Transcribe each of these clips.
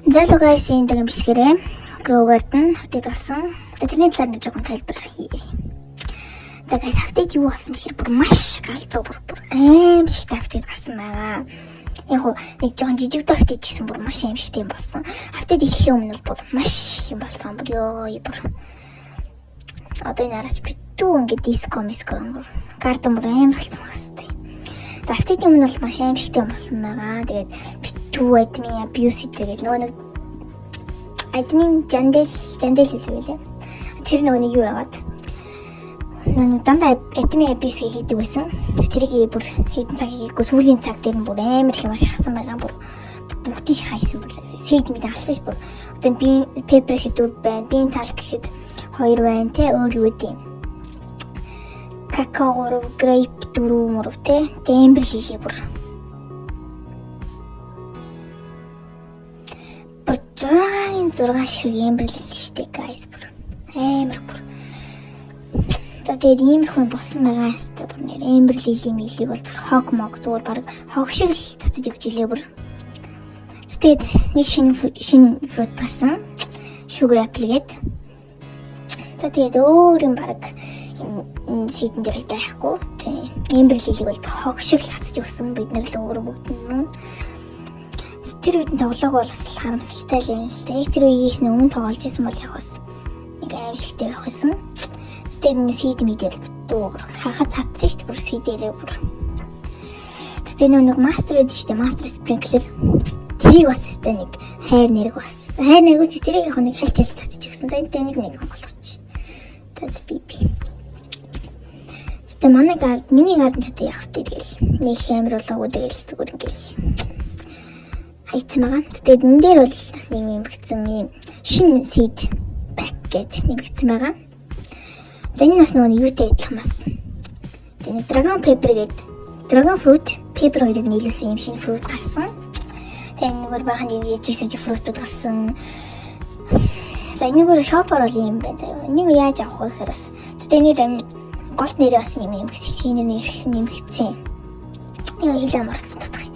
Hello guys, энэ дэгэм бичлэгээрээ Grow Garden апдейт гарсан. Тэрний талаар нэг жоохон тайлбар хийе. За guys, апдейт юу болсон бэхээр бүр маш галзуу бүр аимшигтай апдейт гарсан байгаа. Яг нэг жоохон жижиг апдейт гэсэн бүр маш аимшигтай юм болсон. Апдейт эхлэхийн өмнө л бүр маш их юм болсон. Бүр бүр одоо энэ араач битүү ингээд диско Garden бүр аим болсон хэвчээ. За апдейтийн өмнө бол маш аимшигтай юм болсон байгаа. Тэгээд битүү admin abuse гэдэг нөгөө нэг admin жандел хэлээ. Тэр нөгөө нэг юу яагаад нэг дандаа admin abuse хийдэг байсан. Тэрийг бүр хэдэн цаг хийгээгүй сүүлийн цаг дээр нь бүр амар их юм шахсан байгаа. Бүр бүгдийг шахайсан бүр seed мэд алсаж бүр одоо би paper хэдүүд байна. Би тал гэхэд 2 байна те өөр юу гэдэг юм. Какао 3, grape 4 те. Дэмбэр лилий бүр 6 шиг эмбэр лилий штэ guys бүр амар бүр. За тэгээд иймэрхүү болсон байгаа хэвчээ бүр нэр эмбэр лилий милийг бол хог мог зүгээр баг хог шиг л цацаж өгч илээ бүр. Тэгээд нэг шинэ fruit гарсан. Sugar apple гээд. За тэгээд өөр юм баг сийдэн дээр л байхгүй. Тийм. Эмбэр лилийг бол хог шиг л цацаж өгсөн. Бид нар л өөрөө бүгд нь. Тэр үеийн тоглоог бол бас харамсалтай л юм л дээ. Тэр үеийнээс өмнө тоглож исэн бол яг бас нэг аимшигтай байх байсан. Тэгээд нэг сийд мэдэл битүү хахад цацсан шүү дээ. Бүр сийдэрээ бүр. Тэгээд нэг мастер байдаг шүү дээ. Мастер спринклер. Тэрийг бас өстэй нэг хайр нэрэг бас. Хайр нэргүүч тэрийг яг нэг хальт цацаж өгсөн. За энэ нэг голгоч. That's BB. Тэгээд манай миний гардан ч одоо явах тэгэл нэг хэмэр болоогүй тэгэл зүгээр ингээл хайцсан байгаа. Тэгээд энэ дээр бол бас нэг юм бигцэн юм шинэ seed pack гэдэг нэмэгдсэн байгаа. За энэ бас нөгөө юутай адилхан бас. Тэгээд dragon pepper гэдэг dragon fruit pepper хоёрыг нийлүүлсэн юм шинэ fruit гарсан. Тэгээд нөгөө бахан жижиг fruit-ууд гарсан. За энэгээр shopper бол юм байна заяа. Энийг яаж авах вэ гэхээр бас тэгээд нэр голт нэрээ бас юм хийнэ нэмэгдсэн. Яа хийлээ марцсан татах.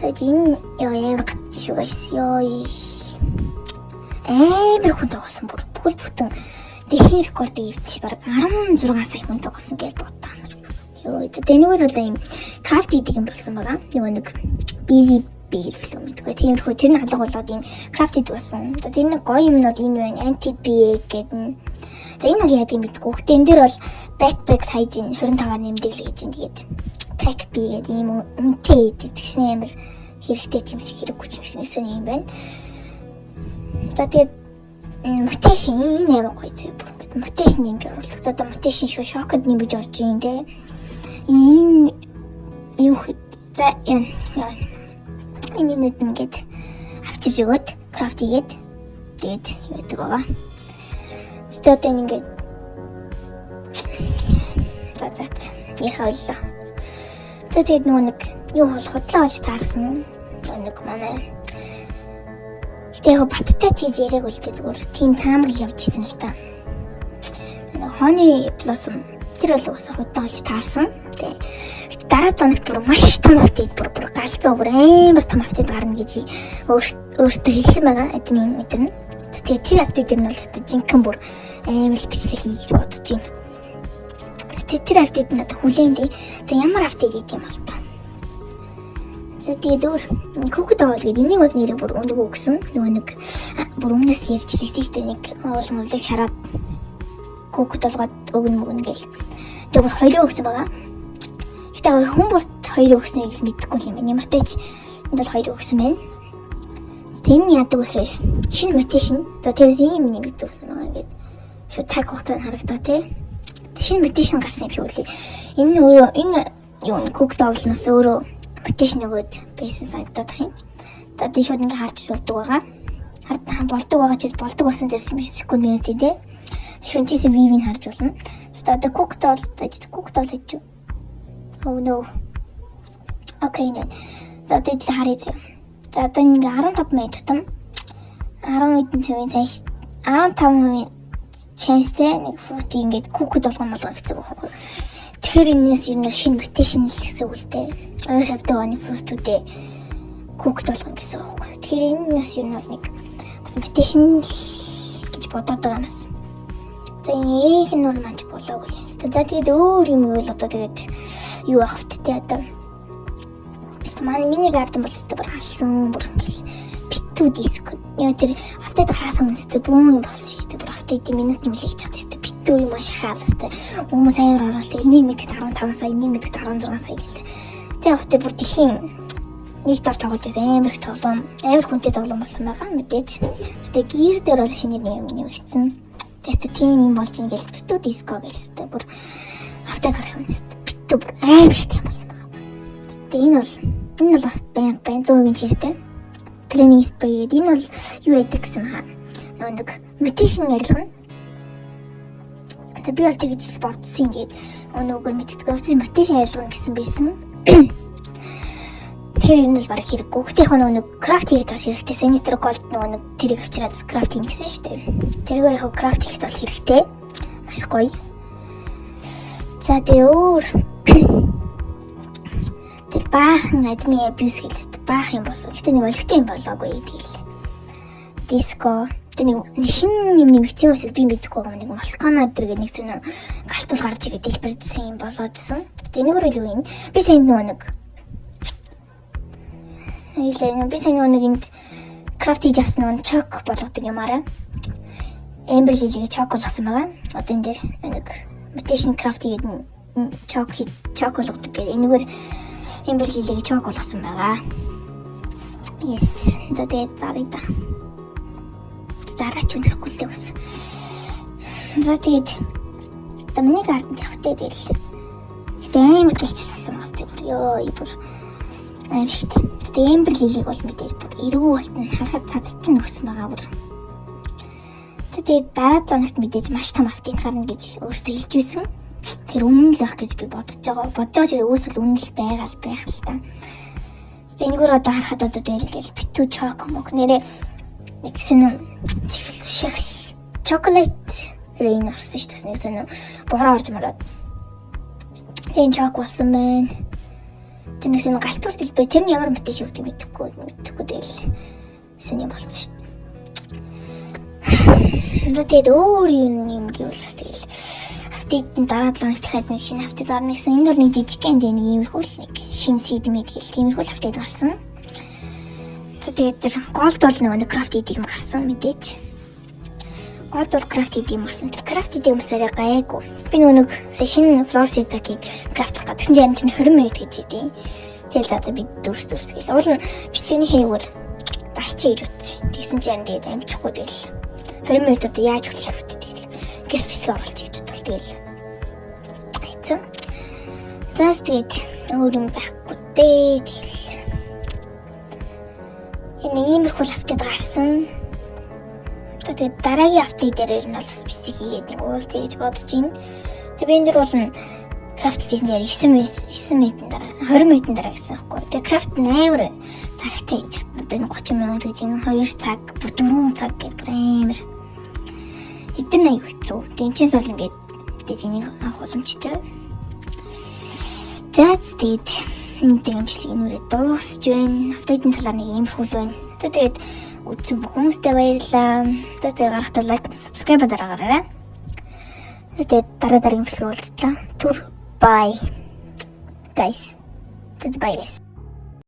Тэгээд энэ ямар гат шүү guys. Амар хүн тоглосон бүр бүхэл бүтэн дэлхийн рекордыг эвдэж баг 16 сая хүн тоглосон гэж бодлоо. Тэгээд энэгээр бол юм craft гэдэг юм болсон байгаа. Нэг busy бий л мэдгүй. Тиймэрхүү тэр нь алга болоод юм craft гэдэг болсон. За тэр нэг гоё юмнууд энэ байна. Anti-BA гэдэг. За энэ бол яадаг юм мэдгүй. Гэхдээ энэ дээр бол backpack size-ийн 25-аар нэмдэг л гэж юм. Тэгээд pack B гэдэг юм үнэтэй тэгсэн амар хэрэгтэй юм шиг хэрэггүй юм шиг нэсээ юм байна. За тэгээд mutation энэ ямар гоё зэ бүр mutation нэмж оруулах. За одоо mutation шүү шокод нэмж орж юм те. Энэ юу за энэ юмнууд ингээд авчиж өгөөд craft хийгээд тэгээд юу гэдэг байгаа. Тэгээд одоо ингээд за яхаалаа. Тэгээд нөгөө нэг юу худлаа болж таарсан. Нэг манай яг баттай ч гэж яриаг үлдээ зүгээр тийм таамаг явж исэн л та. Honey blossom тэр бол уусаа худлаа болж таарсан. Тэгээд дараа тоногт бүр маш том апдейт бүр галзуу бүр амар том апдейт гарна гэж өөртөө хэлсэн байгаа админ мэднэ. Тэгээд тэр апдейт дэр нь бол жинхэнэ бүр амар л бичлэг хий гэж бодож байна. Тэгээд тэр апдейт надад хүлээн дээ. Тэгээд ямар апдейт гэдэг юм бол та. За тэгээд өөр cookie doll гэдэг энийг бол нэрээ бүр өнгөө өгсөн. Нөгөө нэг бүр өмнөөс ярьжлээсэн шүү дээ. Нэг мовлыг шараад cookie doll-гоод өгнө гээл. Тэгээд бүр хоёроо өгсөн байгаа. Гэтэ хүн бүрт хоёроо өгснөйг л мэдэхгүй юм байна. Ямар ч тач энд бол хоёроо өгсөн байна. Тэгээд энэ яадаг вэ гэхээр шинэ mutation. За тэрс ийм нэмэгдсэн гэсэн байгаа ингээд. Шууд цаг хугацаанд харагдаа тий. Шинэ mutation гарсан юм шиг үлээ. Энэ өөрөө энэ юу cookie doll-наас өөрөө mutation өгөөд байсан санагдаад байна. Одоо тийм шууд ингээ харж болдог байгаа. Болдог байгаа ч болдог басан дээрс секунд минут тий. Шүнчээс вивийг харж болно. Одоо cook doll хийж. Oh no. Окей нэ. За одоо л харъя заяа. За одоо ингээ 15 минут тутам 10% цааш 15% chanceтэй нэг fruit ингээд cook болгоно гэсэн үг байхгүй. Тэгэхээр энэс юм шинэ mutation л гэсэн үг л дээ. Өөр хавьдаг оны fruit-үүдээ хүүхэд болгоно гэсэн үг байхгүй. Тэгэхээр энэ бас юу нэг бас мотивашн гэж бодоод байгаа юм бас. За энэ их нөр маань болоогүй юм л та. За тэгээд өөр юм уу л одоо тэгээд юу авах вэ те одоо. Манай миний гарден бол өстө бүр алсан бүр ингээл битүү диск. Яа тэр автад хаасан үнэстэй бүүн юм болсон шүү дээ. Бүр автад минутын үлээж чадчих шүү дээ. Битүү юм шахаалтай. Хүмүүс аяар ороод энийг мэдээд 15 сая, энийг мэдээд 16 сая гэлээ. Тэгээ автад бүр дэлхийн нэг дор тоглож байсан амар их тоглоом, амар хүнтэй тоглоом болсон байгаа мэдээж. Тэгээ гэр дээр бол шинээр юм нэмэгдсэн. Тэст тийм юм болж ингээл битүү диско гэлээ. Бүр автад гарах юм шүү дээ. Битүү бүр амар их тийм болсон байгаа. Тэгээ энэ бол бас байн 100% чийстэй. Planning spray гэдэг энэ бол юу яадаг гэсэн хаа. Нэг mutation ярилцсан. Тэгээ би бол тэгж бодсон ингээд нөгөө мэддэггүй mutation ярилцсан гэсэн байсан. Тэр энэ бол бараг хэрэггүй. Гэхдээ яг нөгөө craft хийх бас хэрэгтэй. Senator Gold нөгөө тэрийг авчираад craft хийх гэсэн шүү дээ. Тэргээр яг craft хийх бол хэрэгтэй. Маш гоё. За тэгээ өөр тэр баахан адми abuse гэлээ баах юм болсон. Гэтэ нэг олигтой юм болоогүй тэгэл. Диско тэр нэг шинэ юм нэмэгцэн үсэл би мэдэхгүй байгаа нэг Москана дэрэг нэг зүүн галтуул гарч ирээд дэлбэрдсэн юм болоодсон. Тэнийг юу юм? Би сайн нэг би сайн нэг энд крафт хийж авсан нэг чок болгодог юмараа. Эмбер лилигээ чок болгосон байгаа. Одоо энэ дээр нэг mutation craft хийгээд чок болгодог гэдэг. Энэгээр Эмбер лилигээ чок болгосон байгаа. Yes. За тэгээд зарыг да. Зараач үнэхгүй л бас. За тэгээд одоо миний гарден чавтай тэгэл. Гэтэ амар гэлчсэн бас тэг бүр ёо бүр амар шигтэй. Тэгээд Эмбер лилиг бол мэдээж бүр эргүү болтон харахад цацтай нөхсөн байгаа бүр. Тэгээд дараа 7 хоногт мэдээж маш том автыг гарна гэж өөртөө хэлж байсан. Тэр үнэн л байх гэж би бодож байгаа ч өөсөл үнэн л байгаа л байх л та. Тэнгэр одоо харахад одоо тэгэл битүү чок мөг нэрээ нэг сэнэ chocolate rain орсон шүү дээ. Нэг сэнэ бороо орж мараад. Энэ чок болсон байна. Тэр нэг сэнэ галтуул дэлбэр тэр нь ямар мэтэй шиг гэдэг мэдэхгүй тэгэл сэнэ болчихсон шүү дээ. Тэгээд өөр юм гэвэл тэгэл апдейтын дараа 7 хоногт дахиад нэг шинэ апдейт гарна гэсэн. Энэ бол нэг жижигхэн нэг иймэрхүү нэг шинэ сидмэд гэл тиймэрхүү апдейт гарсан. Тэгээд тэр голд бол нэг крафт хийдэг юм гарсан мэдээж. Голд бол крафт хийдэг юм гарсан. Тэр крафт хийдэг юмсаа гайгүй. Би нэг шинэ floor seed pack-ийг крафтлах гэдэг чинь чинь 20 минут гэж идэв. Тэгэл за би дүрс гэл. Уул нь бичлэгийн хэвээр дарчи гэж утсан. Тэгсэн чинь тэгээд амжихгүй тэгэл 20 минутад яаж хөтлөх вэ тэгэл. Гэс бичлэг оруулчих гэж бодлоо тэгэл. Хайцсан. За тэгээд өөр юм байхгүй дээ тэгэл. Энэ иймэрхүү апдейт гарсан. Тэгээд дараагийн апдейт дээр нь бол бас бисиг хийгээд нэг уулзъя гэж бодож байна. Тэгээд би энэ дөр бол крафт хийсэн дээр 9 минутын дараа 20 минутын дараа гэсэн байхгүй. Тэгээд крафт амар цагтай хийж одоо энэ 30 минут гэж энэ 2 цаг, 4 цаг гэж амар эдгээр аяг хэцүү. Тэнцээс бол ингээд мэдээж энийг авах боломжтой. За тэгээд энэ тийм бичлэг нүрээ дуусч байна. Апдейтын талаар нэг иймэрхүү л байна. Тэгээд үзсэн бүх хүмүүстээ баярлалаа. Тэгээд гарахтаа лайк, subscribe дараагаарай. Тэгээд дараагийн бичлэг уулзлаа. Түр bye guys. Bye guys.